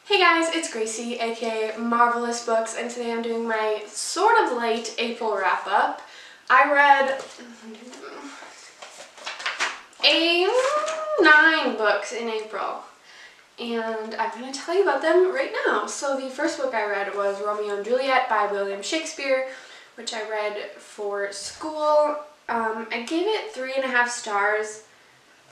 Hey guys, it's Gracie, aka Marvelous Books, and today I'm doing my sort of late April wrap-up. I read 9 books in April, and I'm going to tell you about them right now. So the first book I read was Romeo and Juliet by William Shakespeare, which I read for school. I gave it 3.5 stars.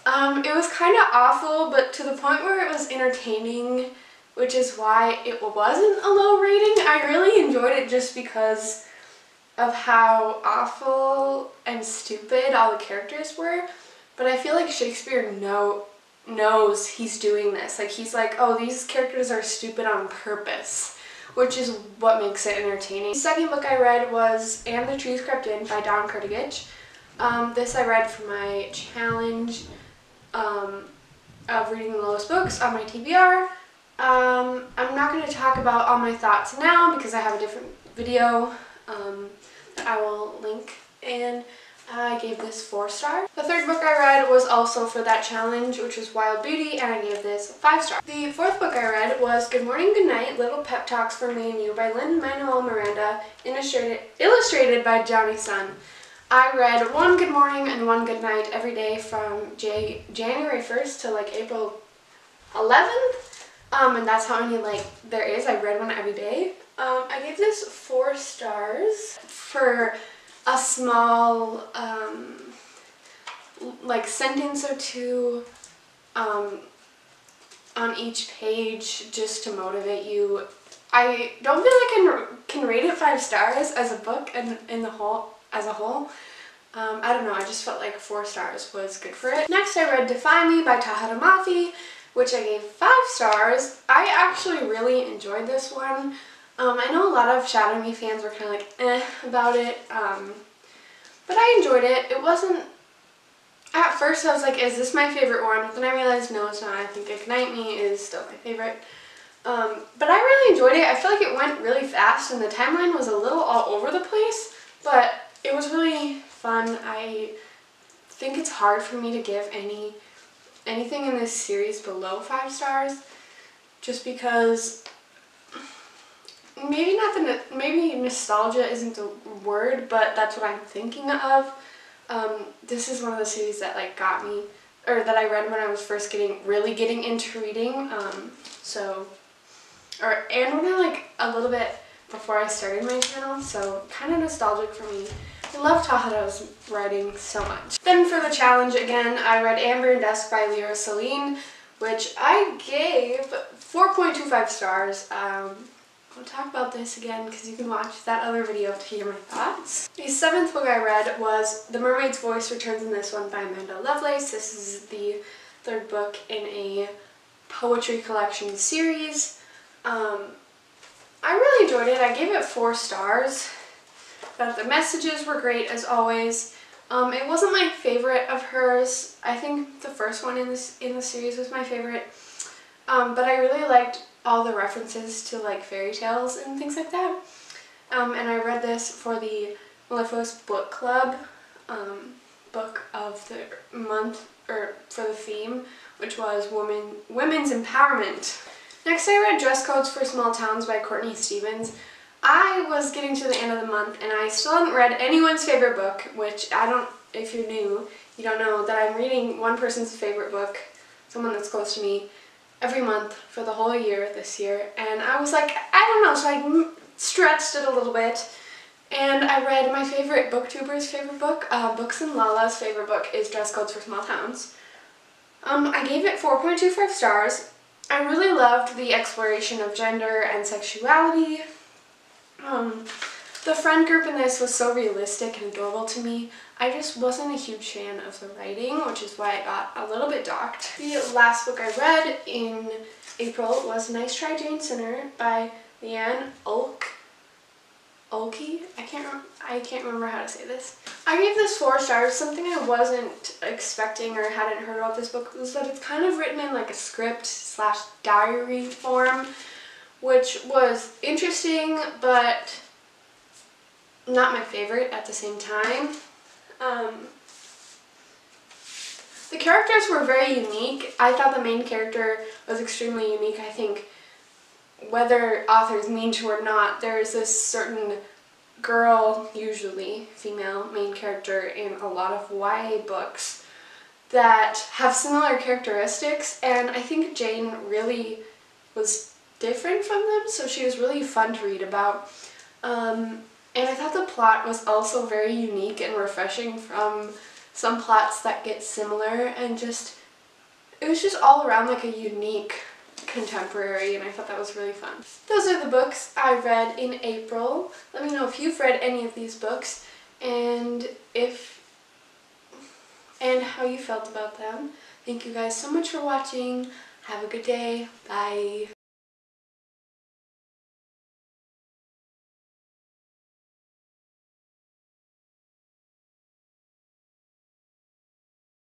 It was kind of awful, but to the point where it was entertaining, which is why it wasn't a low rating. I really enjoyed it just because of how awful and stupid all the characters were. But I feel like Shakespeare knows he's doing this. Like, he's like, oh, these characters are stupid on purpose, which is what makes it entertaining. The second book I read was And the Trees Crept In by Don Kurtagich. This I read for my challenge of reading the lowest books on my TBR. I'm not going to talk about all my thoughts now because I have a different video that I will link, and I gave this 4 stars. The third book I read was also for that challenge, which was Wild Beauty, and I gave this 5 stars. The fourth book I read was Good Morning, Good Night, Little Pep Talks for Me and You by Lin-Manuel Miranda, illustrated by Johnny Sun. I read one good morning and one good night every day from January 1st to like April 11th. And that's how many there is. I read one every day. I gave this 4 stars for a small sentence or two on each page just to motivate you. I don't feel like I can rate it 5 stars as a book and as a whole. I don't know, I just felt like 4 stars was good for it. Next I read Defy Me by Tahereh Mafi, which I gave 5 stars. I actually really enjoyed this one. I know a lot of Shadow Me fans were kind of like eh about it, but I enjoyed it. It wasn't, at first I was like, is this my favorite one? Then I realized no, it's not. I think Ignite Me is still my favorite. But I really enjoyed it. I feel like it went really fast and the timeline was a little all over the place, but it was really fun. I think it's hard for me to give anything in this series below 5 stars, just because maybe nostalgia isn't the word, but that's what I'm thinking of. This is one of the series that got me, or that I read when I was first really getting into reading. And when I a little bit before I started my channel, so kind of nostalgic for me. I love Tahereh's writing so much. Then for the challenge again, I read Amber and Dusk by Lyra Celine, which I gave 4.25 stars. I'll talk about this again because you can watch that other video to hear my thoughts. The 7th book I read was The Mermaid's Voice Returns in This One by Amanda Lovelace. This is the 3rd book in a poetry collection series. I really enjoyed it. I gave it 4 stars. But the messages were great as always. It wasn't my favorite of hers. I think the first one in the series was my favorite. But I really liked all the references to fairy tales and things like that. And I read this for the Mellifluous Book Club book of the month, or for the theme, which was women's empowerment. Next I read Dress Codes for Small Towns by Courtney Stevens. I was getting to the end of the month and I still hadn't read anyone's favorite book, which if you're new, you don't know that I'm reading one person's favorite book, someone that's close to me, every month for the whole year this year. And I was like, I don't know, so I stretched it a little bit. And I read my favorite booktuber's favorite book. Books and Lala's favorite book is Dress Codes for Small Towns. I gave it 4.25 stars. I really loved the exploration of gender and sexuality. The friend group in this was so realistic and adorable to me. I just wasn't a huge fan of the writing, which is why I got a little bit docked. The last book I read in April was Nice Try Jane Sinner by Leanne Olke. I can't remember how to say this. I gave this 4 stars. Something I wasn't expecting or hadn't heard about this book was that it's kind of written in a script/diary form, which was interesting, but not my favorite at the same time. The characters were very unique. I thought the main character was extremely unique. I think whether authors mean to or not, there's this certain girl, usually female, main character in a lot of YA books that have similar characteristics, and I think Jane really was different from them, so she was really fun to read about. And I thought the plot was also very unique and refreshing from some plots that get similar, and it was just all around like a unique contemporary, and I thought that was really fun. Those are the books I read in April. Let me know if you've read any of these books and how you felt about them. Thank you guys so much for watching. Have a good day. Bye.